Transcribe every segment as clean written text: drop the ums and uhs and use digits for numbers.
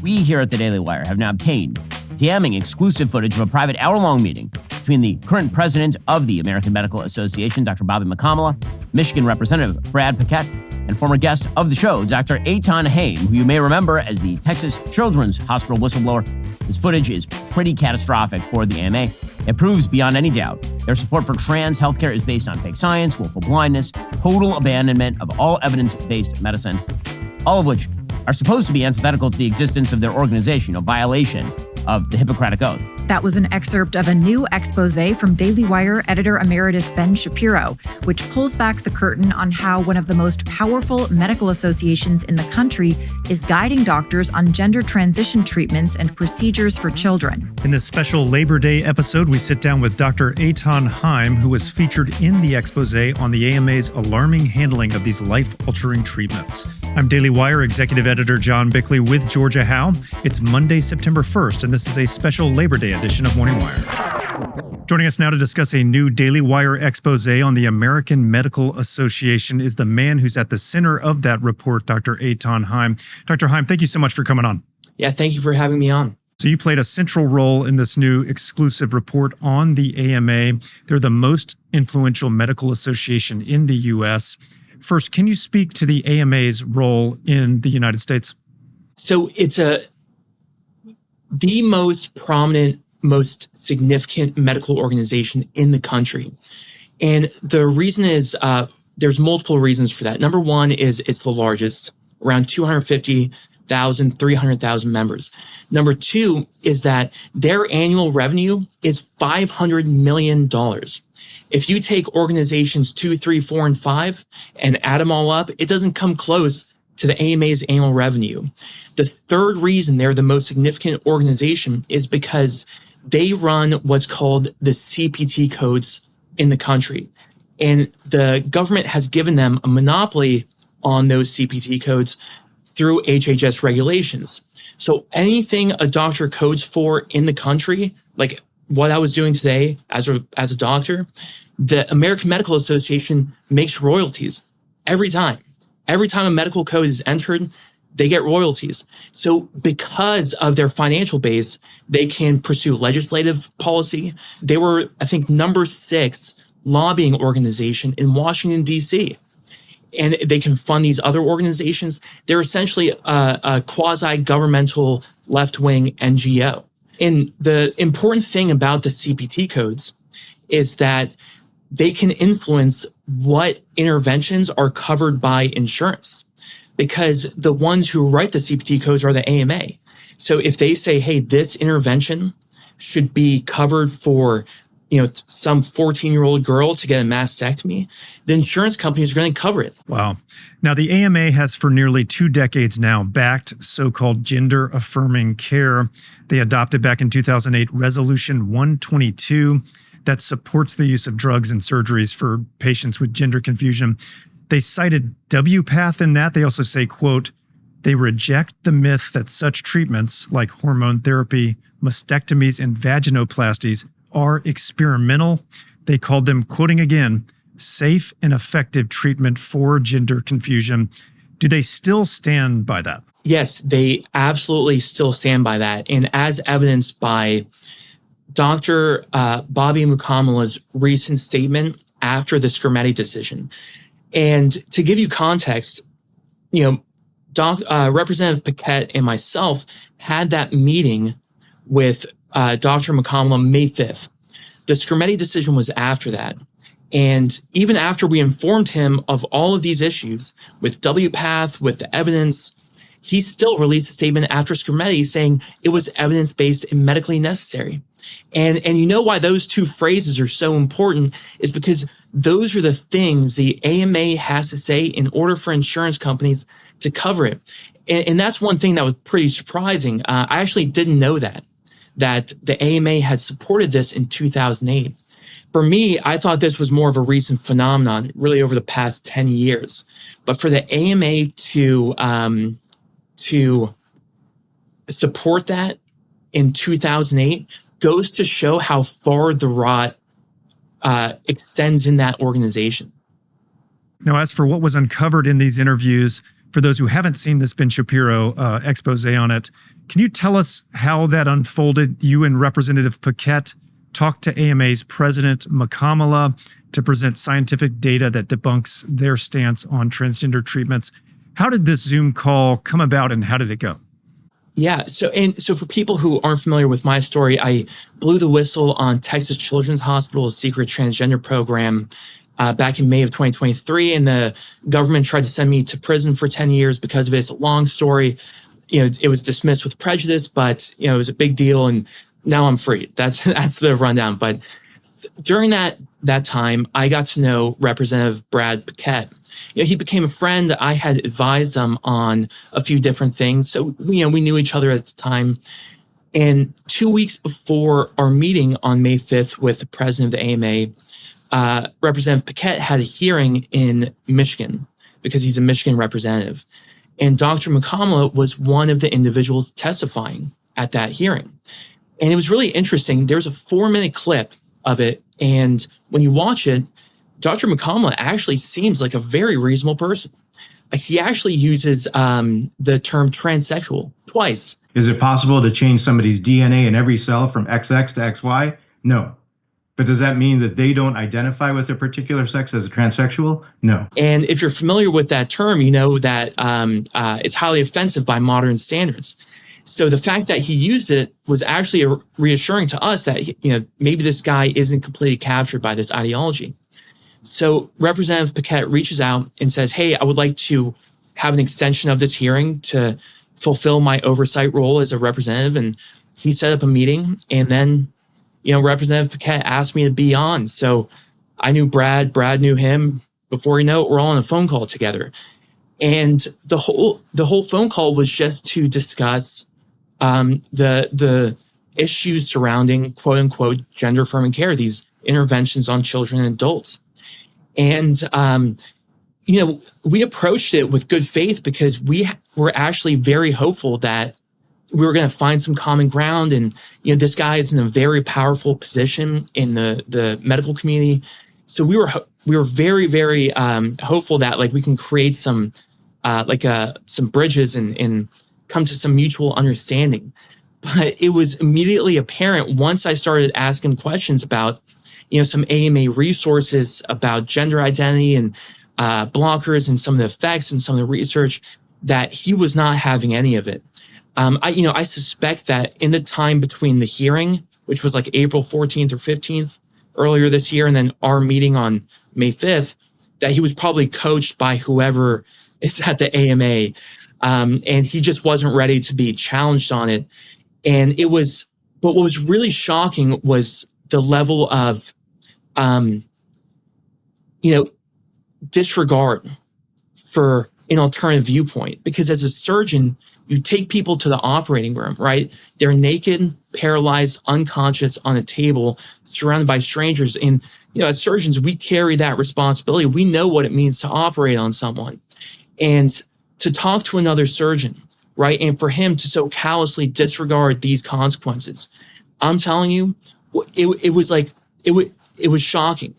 We here at the Daily Wire have now obtained damning exclusive footage of a private hour-long meeting between the current president of the American Medical Association, Dr. Bobby McCamala, Michigan Representative Brad Paquette, and former guest of the show, Dr. Eithan Haim, who you may remember as the Texas Children's Hospital whistleblower. This footage is pretty catastrophic for the AMA. It proves beyond any doubt their support for trans healthcare is based on fake science, willful blindness, total abandonment of all evidence-based medicine, all of which are supposed to be antithetical to the existence of their organization, a violation of the Hippocratic Oath. That was an excerpt of a new exposé from Daily Wire editor emeritus Ben Shapiro, which pulls back the curtain on how one of the most powerful medical associations in the country is guiding doctors on gender transition treatments and procedures for children. In this special Labor Day episode, we sit down with Dr. Eithan Haim, who was featured in the exposé on the AMA's alarming handling of these life-altering treatments. I'm Daily Wire executive editor John Bickley with Georgia Howe. It's Monday, September 1st, and this is a special Labor Day edition of Morning Wire. Joining us now to discuss a new Daily Wire exposé on the American Medical Association is the man who's at the center of that report, Dr. Eithan Haim. Dr. Haim, thank you so much for coming on. Yeah, thank you for having me on. So you played a central role in this new exclusive report on the AMA. They're the most influential medical association in the U.S. First, can you speak to the AMA's role in the United States? So it's the most prominent, most significant medical organization in the country. And the reason is there's multiple reasons for that. Number one is it's the largest, around 250,000, 300,000 members. Number two is that their annual revenue is $500 million. If you take organizations 2, 3, 4, and 5 and add them all up, it doesn't come close to the AMA's annual revenue. The third reason they're the most significant organization is because they run what's called the CPT codes in the country. And the government has given them a monopoly on those CPT codes through HHS regulations. So anything a doctor codes for in the country, like what I was doing today as a doctor, the American Medical Association makes royalties every time. Every time a medical code is entered, they get royalties. So because of their financial base, they can pursue legislative policy. They were, I think, number 6 lobbying organization in Washington, D.C. And they can fund these other organizations. They're essentially a quasi-governmental left-wing NGO. And the important thing about the CPT codes is that they can influence what interventions are covered by insurance, because the ones who write the CPT codes are the AMA. So if they say, hey, this intervention should be covered for, some 14-year-old girl to get a mastectomy, the insurance companies are going to cover it. Wow. Now, the AMA has for nearly 2 decades now backed so-called gender-affirming care. They adopted back in 2008 Resolution 122 that supports the use of drugs and surgeries for patients with gender confusion. They cited WPATH in that. They also say, quote, they reject the myth that such treatments like hormone therapy, mastectomies, and vaginoplasties are experimental. They called them, quoting again, safe and effective treatment for gender confusion. Do they still stand by that? Yes, they absolutely still stand by that. And as evidenced by Dr. Bobby McCamala's recent statement after the Scarametti decision. And to give you context, Representative Paquette and myself had that meeting with Dr. McCamala May 5th. The Scarametti decision was after that. And even after we informed him of all of these issues with WPATH, with the evidence, he still released a statement after Scarametti saying it was evidence-based and medically necessary. And you know why those two phrases are so important is because those are the things the AMA has to say in order for insurance companies to cover it. And that's one thing that was pretty surprising. I actually didn't know that the AMA had supported this in 2008. For me, I thought this was more of a recent phenomenon, really over the past 10 years. But for the AMA to support that in 2008 goes to show how far the rot extends in that organization. Now, as for what was uncovered in these interviews, For those who haven't seen this Ben Shapiro expose on it, can you tell us how that unfolded? You and Representative Paquette talked to AMA's president, McCamala, to present scientific data that debunks their stance on transgender treatments. How did this Zoom call come about and how did it go? Yeah. So for people who aren't familiar with my story, I blew the whistle on Texas Children's Hospital's secret transgender program back in May of 2023. And the government tried to send me to prison for 10 years because of it. It's a long story. It was dismissed with prejudice, but, it was a big deal. And now I'm free. That's the rundown. But during that time, I got to know Representative Brad Paquette. He became a friend. I had advised him on a few different things. So, we knew each other at the time. And 2 weeks before our meeting on May 5th with the president of the AMA, Representative Paquette had a hearing in Michigan because he's a Michigan representative. And Dr. McCamala was one of the individuals testifying at that hearing. And it was really interesting. There's a 4-minute clip of it. And when you watch it, Dr. McCamala actually seems like a very reasonable person. He actually uses the term transsexual twice. Is it possible to change somebody's DNA in every cell from XX to XY? No. But does that mean that they don't identify with a particular sex as a transsexual? No. And if you're familiar with that term, you know that it's highly offensive by modern standards. So the fact that he used it was actually reassuring to us that, maybe this guy isn't completely captured by this ideology. So Representative Paquette reaches out and says, hey, I would like to have an extension of this hearing to fulfill my oversight role as a representative. And he set up a meeting. And then, Representative Paquette asked me to be on. So I knew Brad knew him. Before you know it, we're all on a phone call together. And the whole phone call was just to discuss the issues surrounding quote unquote gender affirming care, these interventions on children and adults. And, we approached it with good faith because we were actually very hopeful that we were going to find some common ground. And, this guy is in a very powerful position in the medical community. So we were very, very, hopeful that we can create some bridges and come to some mutual understanding. But it was immediately apparent once I started asking questions about, some AMA resources about gender identity and blockers and some of the effects and some of the research that he was not having any of it. I suspect that in the time between the hearing, which was April 14th or 15th earlier this year, and then our meeting on May 5th, that he was probably coached by whoever is at the AMA. And he just wasn't ready to be challenged on it. And but what was really shocking was the level of, disregard for an alternative viewpoint. Because as a surgeon, you take people to the operating room, right? They're naked, paralyzed, unconscious on a table, surrounded by strangers. And, as surgeons, we carry that responsibility. We know what it means to operate on someone. And to talk to another surgeon, right? And for him to so callously disregard these consequences, I'm telling you, it was shocking.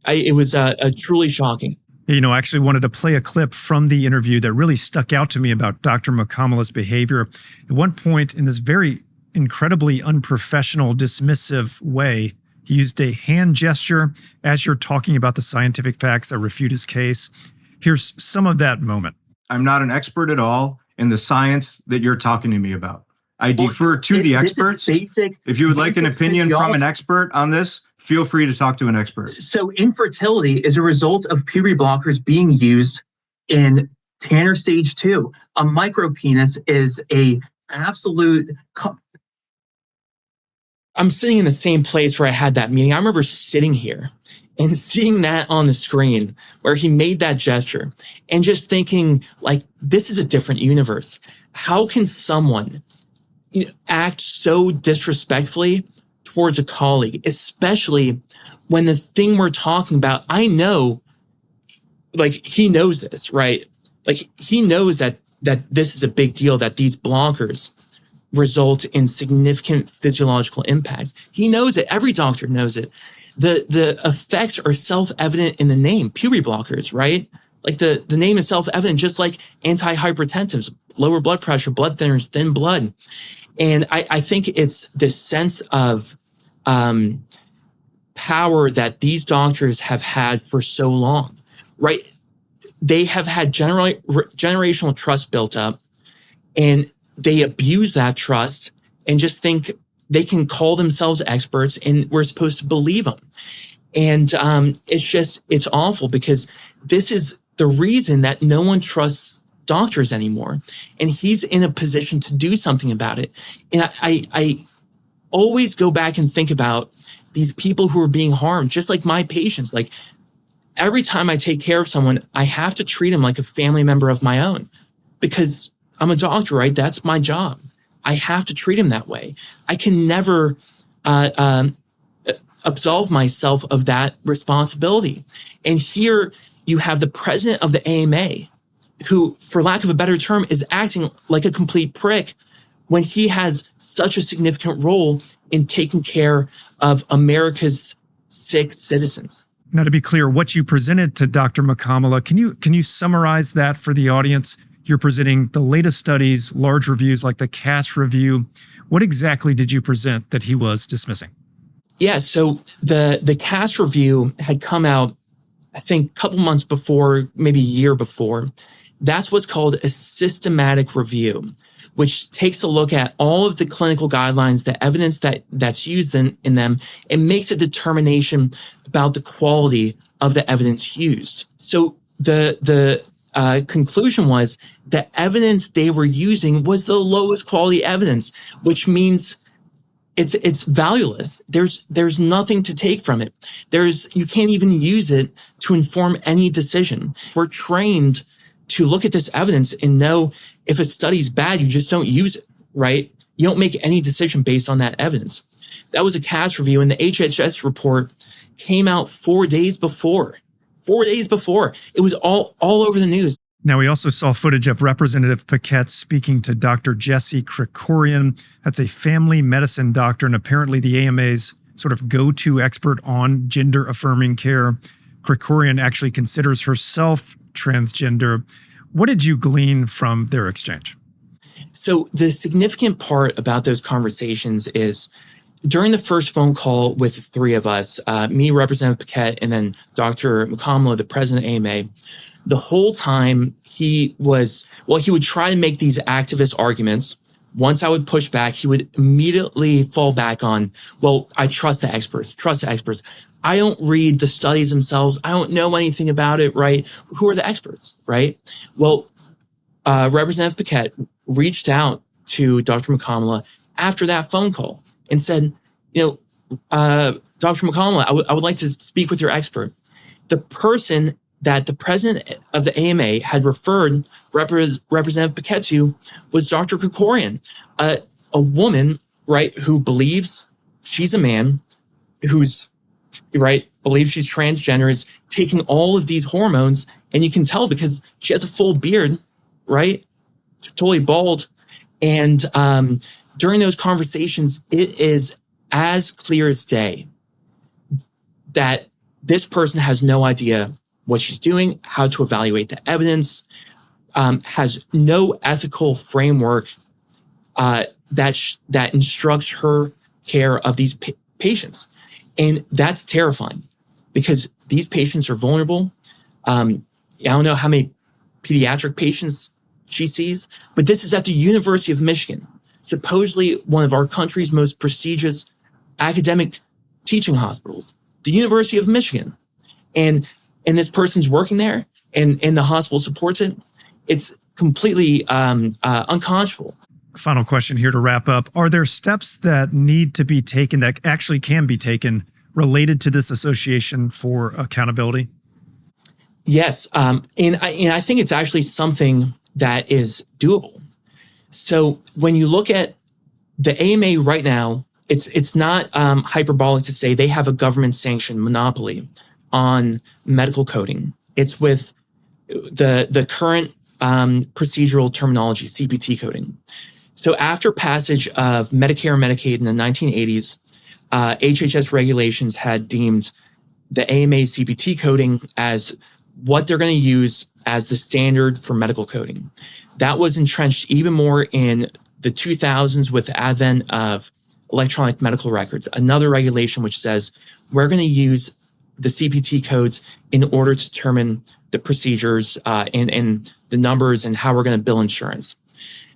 It was truly shocking. I actually wanted to play a clip from the interview that really stuck out to me about Dr. McCamala's behavior. At one point, in this very incredibly unprofessional, dismissive way, he used a hand gesture as you're talking about the scientific facts that refute his case. Here's some of that moment. I'm not an expert at all in the science that you're talking to me about. I defer to the experts. If you would like an opinion from an expert on this, feel free to talk to an expert. So infertility is a result of puberty blockers being used in Tanner stage 2. A micropenis is a absolute... I'm sitting in the same place where I had that meeting. I remember sitting here and seeing that on the screen where he made that gesture and just thinking this is a different universe. How can someone act so disrespectfully towards a colleague, especially when the thing we're talking about, I know, he knows this, right? He knows that this is a big deal, that these blockers result in significant physiological impacts. He knows it. Every doctor knows it. The effects are self-evident in the name, puberty blockers, right? Like the name is self-evident, just like antihypertensives, lower blood pressure, blood thinners, thin blood. And I think it's this sense of power that these doctors have had for so long, right? They have had generational trust built up, and they abuse that trust and just think they can call themselves experts and we're supposed to believe them. And it's awful, because this is the reason that no one trusts doctors anymore. And he's in a position to do something about it. And I always go back and think about these people who are being harmed, just like my patients. Like, every time I take care of someone, I have to treat them like a family member of my own, because I'm a doctor, right? That's my job. I have to treat him that way. I can never absolve myself of that responsibility. And here you have the president of the AMA, who, for lack of a better term, is acting like a complete prick when he has such a significant role in taking care of America's sick citizens. Now, to be clear, what you presented to Dr. Makamala, can you summarize that for the audience? You're presenting the latest studies, large reviews like the CAS review. What exactly did you present that he was dismissing? Yeah, so the CAS review had come out, I think, a couple months before, maybe a year before. That's what's called a systematic review, which takes a look at all of the clinical guidelines, the evidence that's used in them, and makes a determination about the quality of the evidence used. So the conclusion was the evidence they were using was the lowest quality evidence, which means it's valueless. There's nothing to take from it. You can't even use it to inform any decision. We're trained to look at this evidence and know if a study's bad, you just don't use it, right? You don't make any decision based on that evidence. That was a CAS review, and the HHS report came out 4 days before. 4 days before. It was all over the news. Now, we also saw footage of Representative Paquette speaking to Dr. Jesse Krikorian. That's a family medicine doctor and apparently the AMA's sort of go-to expert on gender-affirming care. Krikorian actually considers herself transgender. What did you glean from their exchange? So the significant part about those conversations is during the first phone call with the three of us, me, Representative Paquette, and then Dr. Makamala, the president of AMA, the whole time he would try to make these activist arguments. Once I would push back, he would immediately fall back on, well, I trust the experts. I don't read the studies themselves. I don't know anything about it, right? Who are the experts, right? Well, Representative Paquette reached out to Dr. Makamala after that phone call and said, Dr. Makamala, I would like to speak with your expert. The person that the president of the AMA had referred Representative Paquette to was Dr. Krikorian, a woman, right, who believes she's a man, who's, right, believes she's transgender, is taking all of these hormones, and you can tell because she has a full beard, right, totally bald. And during those conversations, it is as clear as day that this person has no idea what she's doing, how to evaluate the evidence, has no ethical framework that instructs her care of these patients. And that's terrifying because these patients are vulnerable. I don't know how many pediatric patients she sees, but this is at the University of Michigan, supposedly one of our country's most prestigious academic teaching hospitals, the University of Michigan. And this person's working there and the hospital supports it. It's completely unconscionable. Final question here to wrap up. Are there steps that need to be taken that actually can be taken related to this association for accountability? Yes. And I think it's actually something that is doable. So when you look at the AMA right now, it's not hyperbolic to say they have a government-sanctioned monopoly on medical coding. It's with the current procedural terminology, CPT coding. So after passage of Medicare and Medicaid in the 1980s, HHS regulations had deemed the AMA CPT coding as what they're going to use as the standard for medical coding. That was entrenched even more in the 2000s with the advent of electronic medical records, another regulation which says we're going to use the CPT codes in order to determine the procedures and the numbers and how we're going to bill insurance.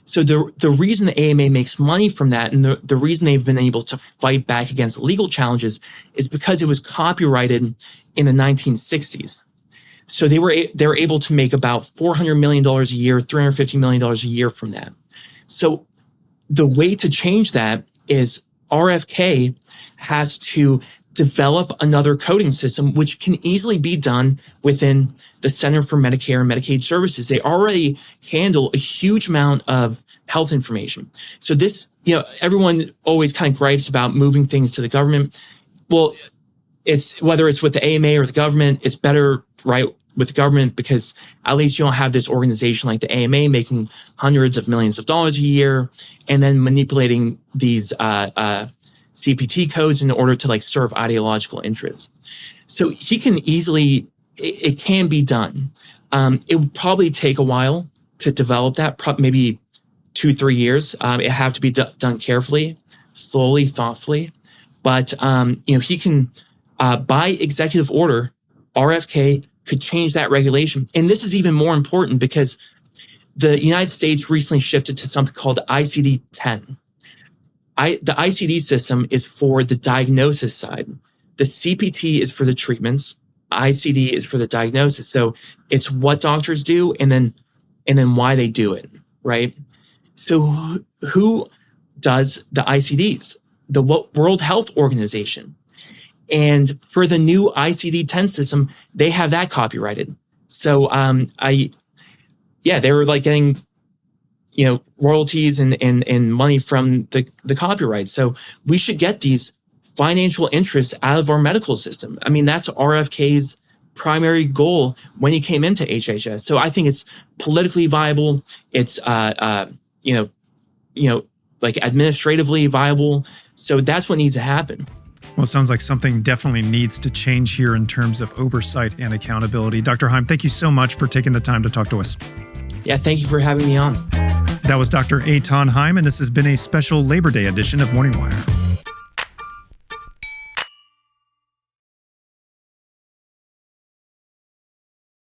So the reason the AMA makes money from that, and the reason they've been able to fight back against legal challenges, is because it was copyrighted in the 1960s. So they were able to make about $400 million a year, $350 million a year from that. So the way to change that is RFK has to develop another coding system, which can easily be done within the Center for Medicare and Medicaid Services. They already handle a huge amount of health information. So this, everyone always kind of gripes about moving things to the government. Well, it's whether it's with the AMA or the government, it's better, right, with the government, because at least you don't have this organization like the AMA making hundreds of millions of dollars a year and then manipulating these CPT codes in order to serve ideological interests. So he can easily, it can be done. It would probably take a while to develop that, maybe 2-3 years. It have to be done carefully, slowly, thoughtfully. But, he can, by executive order, RFK could change that regulation. And this is even more important because the United States recently shifted to something called ICD-10. The ICD system is for the diagnosis side. The CPT is for the treatments. ICD is for the diagnosis. So it's what doctors do and then why they do it, right? So who does the ICDs? The World Health Organization. And for the new ICD-10 system, they have that copyrighted. So they were getting royalties and money from the copyright. So we should get these financial interests out of our medical system. I mean, that's RFK's primary goal when he came into HHS. So I think it's politically viable. It's, administratively viable. So that's what needs to happen. Well, it sounds like something definitely needs to change here in terms of oversight and accountability. Dr. Haim, thank you so much for taking the time to talk to us. Yeah, thank you for having me on. That was Dr. Eithan Haim, and this has been a special Labor Day edition of Morning Wire.